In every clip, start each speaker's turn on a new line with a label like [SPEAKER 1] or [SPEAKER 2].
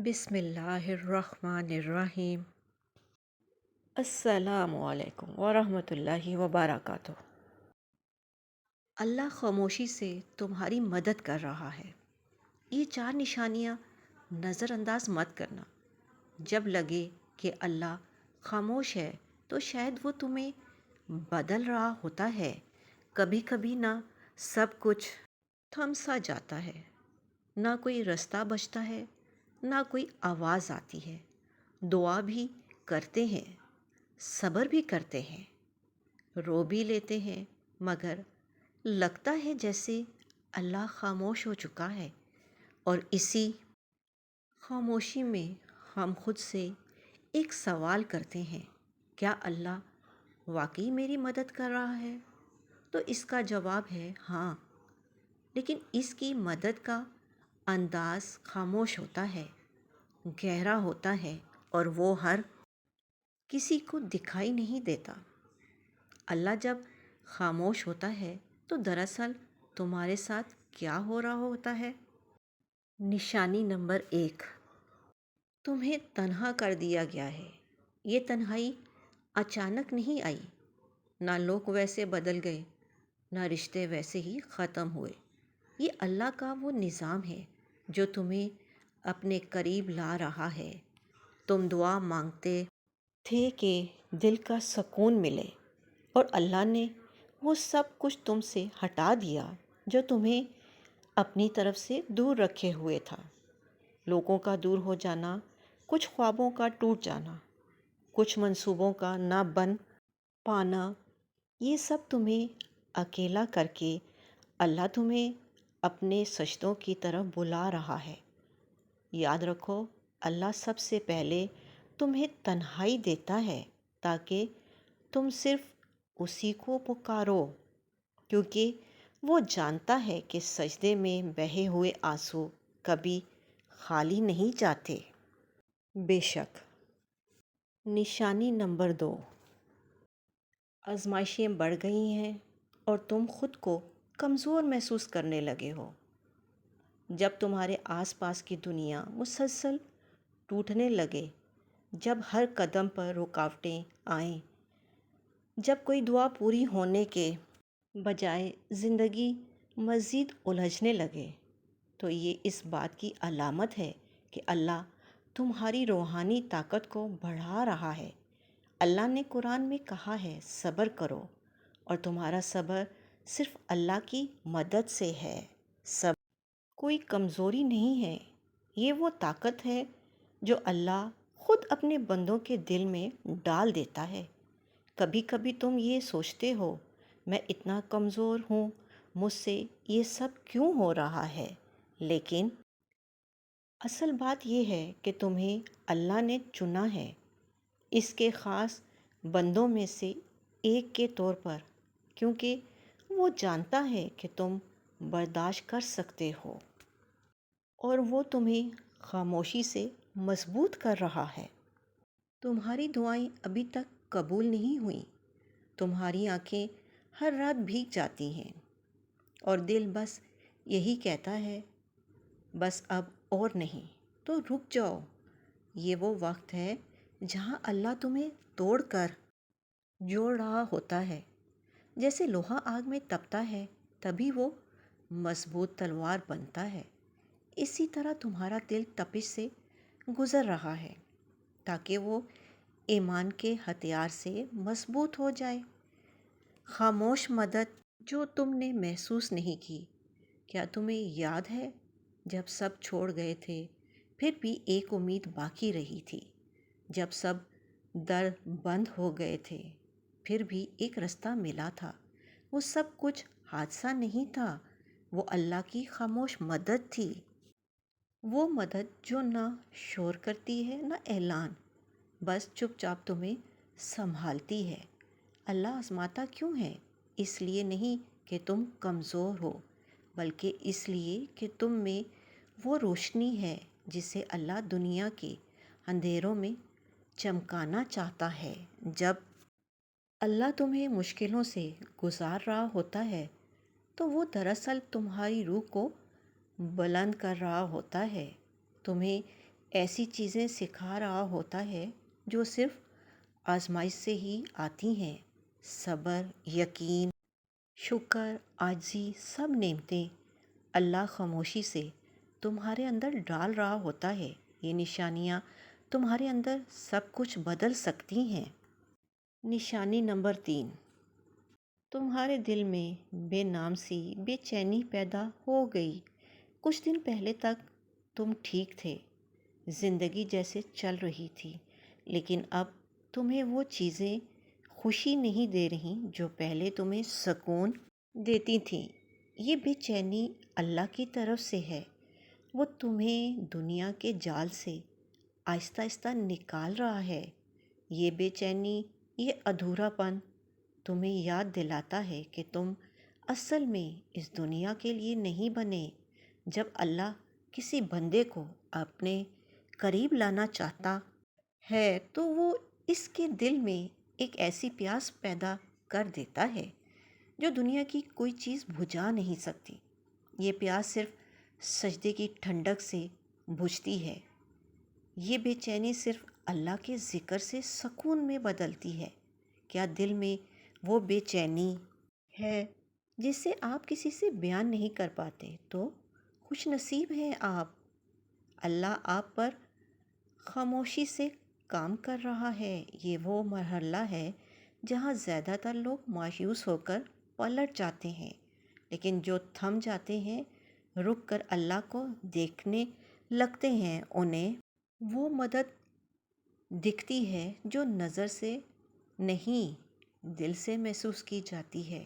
[SPEAKER 1] بسم اللہ الرحمن الرحیم۔ السلام علیکم ورحمۃ اللہ وبرکاتہ۔ اللہ خاموشی سے تمہاری مدد کر رہا ہے۔ یہ چار نشانیاں نظر انداز مت کرنا۔ جب لگے کہ اللہ خاموش ہے تو شاید وہ تمہیں بدل رہا ہوتا ہے۔ کبھی کبھی نہ سب کچھ تھم سا جاتا ہے، نہ کوئی رستہ بچتا ہے، نہ کوئی آواز آتی ہے۔ دعا بھی کرتے ہیں، صبر بھی کرتے ہیں، رو بھی لیتے ہیں، مگر لگتا ہے جیسے اللہ خاموش ہو چکا ہے۔ اور اسی خاموشی میں ہم خود سے ایک سوال کرتے ہیں، کیا اللہ واقعی میری مدد کر رہا ہے؟ تو اس کا جواب ہے ہاں، لیکن اس کی مدد کا انداز خاموش ہوتا ہے، گہرا ہوتا ہے، اور وہ ہر کسی کو دکھائی نہیں دیتا۔ اللہ جب خاموش ہوتا ہے تو دراصل تمہارے ساتھ کیا ہو رہا ہوتا ہے؟ نشانی نمبر 1، تمہیں تنہا کر دیا گیا ہے۔ یہ تنہائی اچانک نہیں آئی، نہ لوگ ویسے بدل گئے، نہ رشتے ویسے ہی ختم ہوئے۔ یہ اللہ کا وہ نظام ہے جو تمہیں اپنے قریب لا رہا ہے۔ تم دعا مانگتے تھے کہ دل کا سکون ملے، اور اللہ نے وہ سب کچھ تم سے ہٹا دیا جو تمہیں اپنی طرف سے دور رکھے ہوئے تھا۔ لوگوں کا دور ہو جانا، کچھ خوابوں کا ٹوٹ جانا، کچھ منصوبوں کا نہ بن پانا، یہ سب تمہیں اکیلا کر کے اللہ تمہیں اپنے سجدوں کی طرف بلا رہا ہے۔ یاد رکھو، اللہ سب سے پہلے تمہیں تنہائی دیتا ہے تاکہ تم صرف اسی کو پکارو، کیونکہ وہ جانتا ہے کہ سجدے میں بہے ہوئے آنسو کبھی خالی نہیں جاتے۔ بے شک۔ نشانی نمبر 2، آزمائشیں بڑھ گئی ہیں اور تم خود کو کمزور محسوس کرنے لگے ہو۔ جب تمہارے آس پاس کی دنیا مسلسل ٹوٹنے لگے، جب ہر قدم پر رکاوٹیں آئیں، جب کوئی دعا پوری ہونے کے بجائے زندگی مزید الجھنے لگے، تو یہ اس بات کی علامت ہے کہ اللہ تمہاری روحانی طاقت کو بڑھا رہا ہے۔ اللہ نے قرآن میں کہا ہے، صبر کرو، اور تمہارا صبر صرف اللہ کی مدد سے ہے۔ صبر کوئی کمزوری نہیں ہے، یہ وہ طاقت ہے جو اللہ خود اپنے بندوں کے دل میں ڈال دیتا ہے۔ کبھی کبھی تم یہ سوچتے ہو، میں اتنا کمزور ہوں، مجھ سے یہ سب کیوں ہو رہا ہے؟ لیکن اصل بات یہ ہے کہ تمہیں اللہ نے چنا ہے، اس کے خاص بندوں میں سے ایک کے طور پر، کیونکہ وہ جانتا ہے کہ تم برداشت کر سکتے ہو، اور وہ تمہیں خاموشی سے مضبوط کر رہا ہے۔ تمہاری دعائیں ابھی تک قبول نہیں ہوئیں، تمہاری آنکھیں ہر رات بھیگ جاتی ہیں، اور دل بس یہی کہتا ہے، بس اب اور نہیں۔ تو رک جاؤ، یہ وہ وقت ہے جہاں اللہ تمہیں توڑ کر جوڑ رہا ہوتا ہے۔ جیسے لوہا آگ میں تپتا ہے تبھی وہ مضبوط تلوار بنتا ہے، اسی طرح تمہارا دل تپش سے گزر رہا ہے تاکہ وہ ایمان کے ہتھیار سے مضبوط ہو جائے۔ خاموش مدد جو تم نے محسوس نہیں کی، کیا تمہیں یاد ہے جب سب چھوڑ گئے تھے پھر بھی ایک امید باقی رہی تھی؟ جب سب در بند ہو گئے تھے پھر بھی ایک رستہ ملا تھا؟ وہ سب کچھ حادثہ نہیں تھا، وہ اللہ کی خاموش مدد تھی۔ وہ مدد جو نہ شور کرتی ہے نہ اعلان، بس چپ چاپ تمہیں سنبھالتی ہے۔ اللہ آزماتا کیوں ہے؟ اس لیے نہیں کہ تم کمزور ہو، بلکہ اس لیے کہ تم میں وہ روشنی ہے جسے اللہ دنیا کے اندھیروں میں چمکانا چاہتا ہے۔ جب اللہ تمہیں مشکلوں سے گزار رہا ہوتا ہے تو وہ دراصل تمہاری روح کو بلند کر رہا ہوتا ہے، تمہیں ایسی چیزیں سکھا رہا ہوتا ہے جو صرف آزمائش سے ہی آتی ہیں۔ صبر، یقین، شکر، عاجزی، سب نعمتیں اللہ خاموشی سے تمہارے اندر ڈال رہا ہوتا ہے۔ یہ نشانیاں تمہارے اندر سب کچھ بدل سکتی ہیں۔ نشانی نمبر 3، تمہارے دل میں بے نام سی بے چینی پیدا ہو گئی۔ کچھ دن پہلے تک تم ٹھیک تھے، زندگی جیسے چل رہی تھی، لیکن اب تمہیں وہ چیزیں خوشی نہیں دے رہی جو پہلے تمہیں سکون دیتی تھیں۔ یہ بے چینی اللہ کی طرف سے ہے۔ وہ تمہیں دنیا کے جال سے آہستہ آہستہ نکال رہا ہے۔ یہ بے چینی، یہ ادھورا پن تمہیں یاد دلاتا ہے کہ تم اصل میں اس دنیا کے لیے نہیں بنے۔ جب اللہ کسی بندے کو اپنے قریب لانا چاہتا ہے تو وہ اس کے دل میں ایک ایسی پیاس پیدا کر دیتا ہے جو دنیا کی کوئی چیز بجھا نہیں سکتی۔ یہ پیاس صرف سجدے کی ٹھنڈک سے بجھتی ہے۔ یہ بے چینی صرف اللہ کے ذکر سے سکون میں بدلتی ہے۔ کیا دل میں وہ بے چینی ہے جسے آپ کسی سے بیان نہیں کر پاتے؟ تو خوش نصیب ہیں آپ۔ اللہ آپ پر خاموشی سے کام کر رہا ہے۔ یہ وہ مرحلہ ہے جہاں زیادہ تر لوگ مایوس ہو کر پلٹ جاتے ہیں، لیکن جو تھم جاتے ہیں، رک کر اللہ کو دیکھنے لگتے ہیں، انہیں وہ مدد دکھتی ہے جو نظر سے نہیں دل سے محسوس کی جاتی ہے۔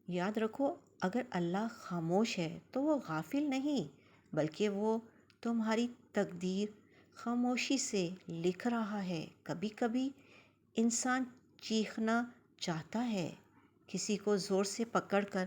[SPEAKER 1] یاد رکھو، اگر اللہ خاموش ہے تو وہ غافل نہیں، بلکہ وہ تمہاری تقدیر خاموشی سے لکھ رہا ہے۔ کبھی کبھی انسان چیخنا چاہتا ہے، کسی کو زور سے پکڑ کر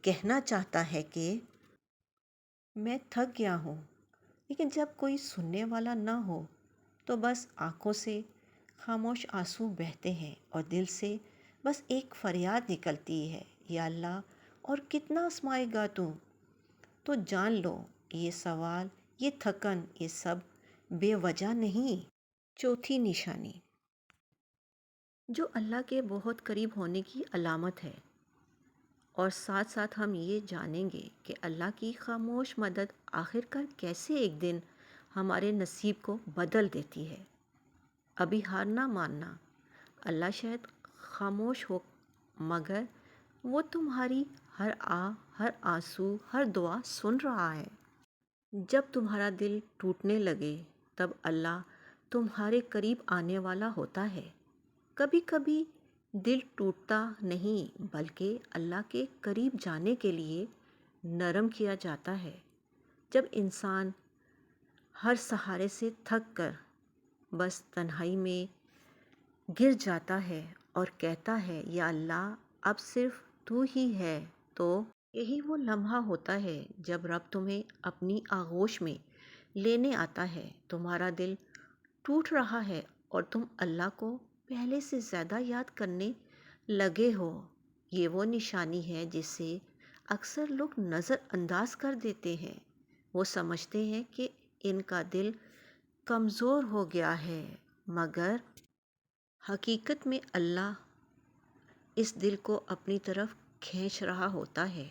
[SPEAKER 1] کہنا چاہتا ہے کہ میں تھک گیا ہوں، لیکن جب کوئی سننے والا نہ ہو تو بس آنکھوں سے خاموش آنسو بہتے ہیں اور دل سے بس ایک فریاد نکلتی ہے، یا اللہ اور کتنا آزمائے گا تو جان لو یہ سوال، یہ تھکن، یہ سب بے وجہ نہیں۔ چوتھی نشانی جو اللہ کے بہت قریب ہونے کی علامت ہے، اور ساتھ ساتھ ہم یہ جانیں گے کہ اللہ کی خاموش مدد آخر کار کیسے ایک دن ہمارے نصیب کو بدل دیتی ہے۔ ابھی ہار نہ ماننا۔ اللہ شاید خاموش ہو، مگر وہ تمہاری ہر ہر آنسو، ہر دعا سن رہا ہے۔ جب تمہارا دل ٹوٹنے لگے تب اللہ تمہارے قریب آنے والا ہوتا ہے۔ کبھی کبھی دل ٹوٹتا نہیں بلکہ اللہ کے قریب جانے کے لیے نرم کیا جاتا ہے۔ جب انسان ہر سہارے سے تھک کر بس تنہائی میں گر جاتا ہے اور کہتا ہے یا اللہ اب صرف تو ہی ہے، تو یہی وہ لمحہ ہوتا ہے جب رب تمہیں اپنی آغوش میں لینے آتا ہے۔ تمہارا دل ٹوٹ رہا ہے اور تم اللہ کو پہلے سے زیادہ یاد کرنے لگے ہو۔ یہ وہ نشانی ہے جسے اکثر لوگ نظر انداز کر دیتے ہیں۔ وہ سمجھتے ہیں کہ ان کا دل کمزور ہو گیا ہے، مگر حقیقت میں اللہ اس دل کو اپنی طرف کھینچ رہا ہوتا ہے۔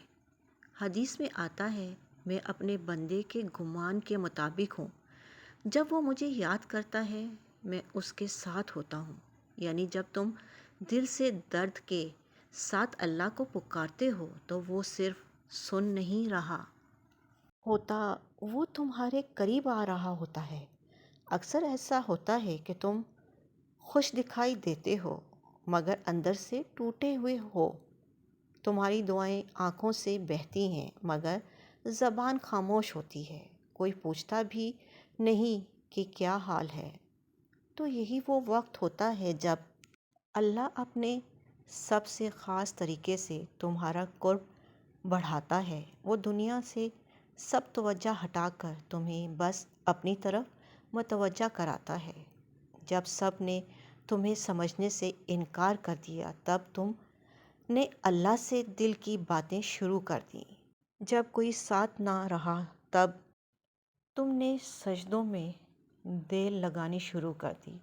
[SPEAKER 1] حدیث میں آتا ہے، میں اپنے بندے کے گمان کے مطابق ہوں، جب وہ مجھے یاد کرتا ہے میں اس کے ساتھ ہوتا ہوں۔ یعنی جب تم دل سے درد کے ساتھ اللہ کو پکارتے ہو تو وہ صرف سن نہیں رہا ہوتا، وہ تمہارے قریب آ رہا ہوتا ہے۔ اکثر ایسا ہوتا ہے کہ تم خوش دکھائی دیتے ہو مگر اندر سے ٹوٹے ہوئے ہو۔ تمہاری دعائیں آنکھوں سے بہتی ہیں مگر زبان خاموش ہوتی ہے، کوئی پوچھتا بھی نہیں کہ کیا حال ہے۔ تو یہی وہ وقت ہوتا ہے جب اللہ اپنے سب سے خاص طریقے سے تمہارا قرب بڑھاتا ہے۔ وہ دنیا سے سب توجہ ہٹا کر تمہیں بس اپنی طرف متوجہ کراتا ہے۔ جب سب نے تمہیں سمجھنے سے انکار کر دیا تب تم نے اللہ سے دل کی باتیں شروع کر دیں۔ جب کوئی ساتھ نہ رہا تب تم نے سجدوں میں دل لگانی شروع کر دی۔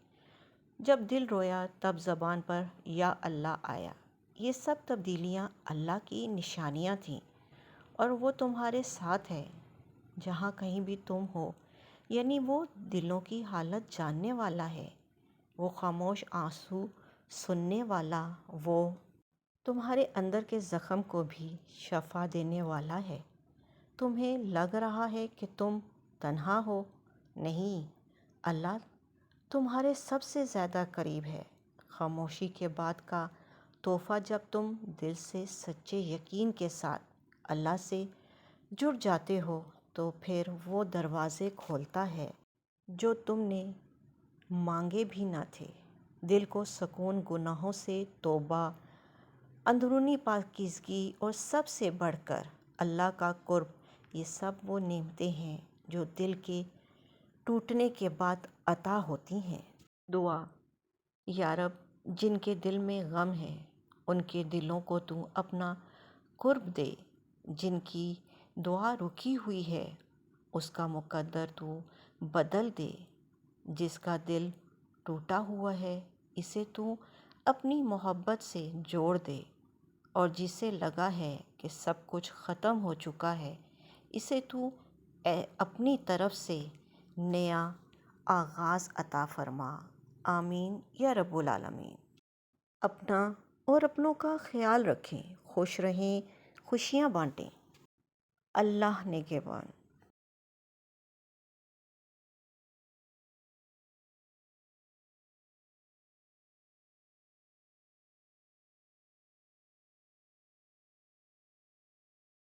[SPEAKER 1] جب دل رویا تب زبان پر یا اللہ آیا۔ یہ سب تبدیلیاں اللہ کی نشانیاں تھیں، اور وہ تمہارے ساتھ ہے جہاں کہیں بھی تم ہو، یعنی وہ دلوں کی حالت جاننے والا ہے، وہ خاموش آنسو سننے والا، وہ تمہارے اندر کے زخم کو بھی شفا دینے والا ہے۔ تمہیں لگ رہا ہے کہ تم تنہا ہو؟ نہیں، اللہ تمہارے سب سے زیادہ قریب ہے۔ خاموشی کے بعد کا تحفہ جب تم دل سے سچے یقین کے ساتھ اللہ سے جڑ جاتے ہو تو پھر وہ دروازے کھولتا ہے جو تم نے مانگے بھی نہ تھے۔ دل کو سکون، گناہوں سے توبہ، اندرونی پاکیزگی اور سب سے بڑھ کر اللہ کا قرب، یہ سب وہ نعمتیں ہیں جو دل کے ٹوٹنے کے بعد عطا ہوتی ہیں۔ دعا: یا رب، جن کے دل میں غم ہے ان کے دلوں کو تو اپنا قرب دے، جن کی دعا رکی ہوئی ہے اس کا مقدر تو بدل دے، جس کا دل ٹوٹا ہوا ہے اسے تو اپنی محبت سے جوڑ دے، اور جسے لگا ہے کہ سب کچھ ختم ہو چکا ہے اسے تو اپنی طرف سے نیا آغاز عطا فرما۔ آمین یا رب العالمین۔ اپنا اور اپنوں کا خیال رکھیں، خوش رہیں، خوشیاں بانٹیں۔ اللہ نگہبان۔